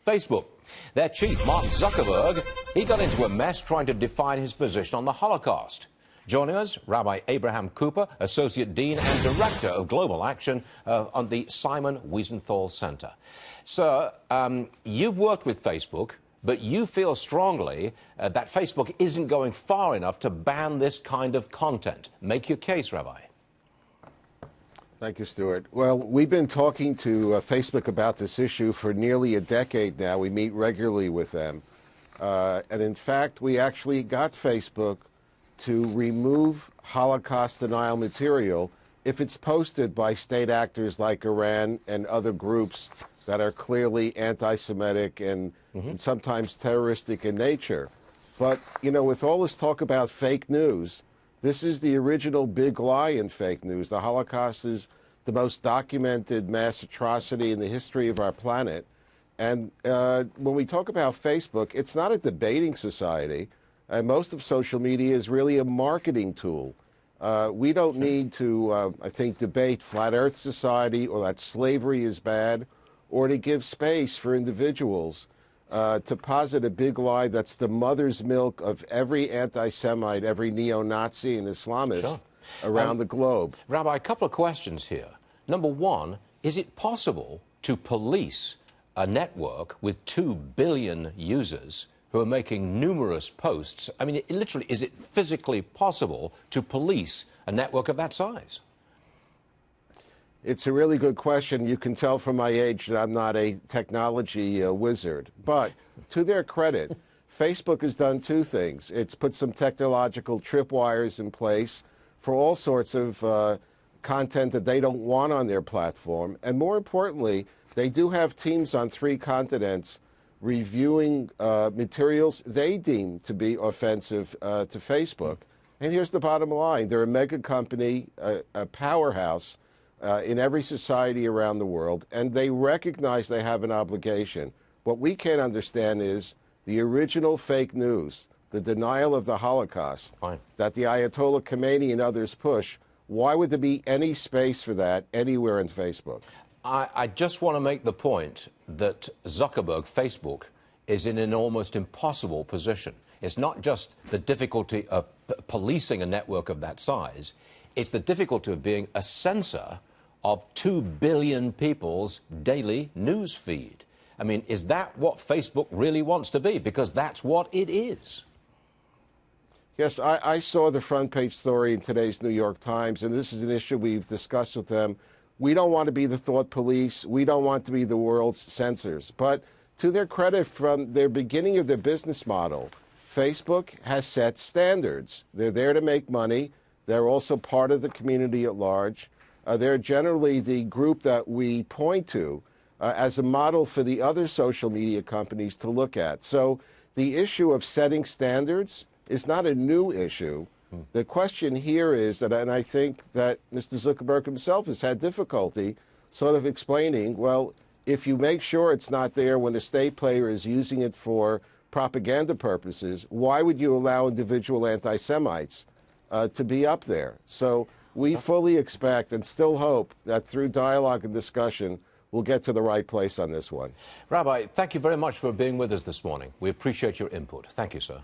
Facebook. Their chief, Mark Zuckerberg, he got into a mess trying to define his position on the Holocaust. Joining us, Rabbi Abraham Cooper, Associate Dean and Director of Global Action on the Simon Wiesenthal Center. Sir, you've worked with Facebook, but you feel strongly that Facebook isn't going far enough to ban this kind of content. Make your case, Rabbi. Thank you, Stuart. Well, we've been talking to Facebook about this issue for nearly a decade now. We meet regularly with them. And in fact, we actually got Facebook to remove Holocaust denial material if it's posted by state actors like Iran and other groups that are clearly anti-Semitic and sometimes terroristic in nature. But, you know, with all this talk about fake news, this is the original big lie in fake news. The Holocaust is the most documented mass atrocity in the history of our planet. And when we talk about Facebook, it's not a debating society. Most of social media is really a marketing tool. We don't need to, I think, debate Flat Earth Society or that slavery is bad, or to give space for individuals to posit a big lie that's the mother's milk of every anti-Semite, every neo-Nazi and Islamist around the globe. Rabbi, a couple of questions here. Number one, is it possible to police a network with 2 billion users who are making numerous posts? I mean, literally, is it physically possible to police a network of that size? It's a really good question. You can tell from my age that I'm not a technology wizard. But to their credit, Facebook has done two things. It's put some technological tripwires in place for all sorts of content that they don't want on their platform. And more importantly, they do have teams on 3 continents reviewing materials they deem to be offensive to Facebook. And here's the bottom line. They're a mega company, a powerhouse in every society around the world, and they recognize they have an obligation. What we can't understand is the original fake news, the denial of the Holocaust that the Ayatollah Khomeini and others push. Why would there be any space for that anywhere in Facebook? I just want to make the point that Zuckerberg, Facebook, is in an almost impossible position. It's not just the difficulty of policing a network of that size, it's the difficulty of being a censor of 2 billion people's daily news feed. I mean, is that what Facebook really wants to be? Because that's what it is. Yes, I saw the front page story in today's New York Times, and this is an issue we've discussed with them. We don't want to be the thought police. We don't want to be the world's censors. But to their credit, from their beginning of their business model, Facebook has set standards. They're there to make money. They're also part of the community at large. They're generally the group that we point to as a model for the other social media companies to look at. So the issue of setting standards is not a new issue. The question here is that, and I think that Mr. Zuckerberg himself has had difficulty sort of explaining, well, if you make sure it's not there when a state player is using it for propaganda purposes, why would you allow individual anti-Semites to be up there? So we fully expect and still hope that through dialogue and discussion, we'll get to the right place on this one. Rabbi, thank you very much for being with us this morning. We appreciate your input. Thank you, sir.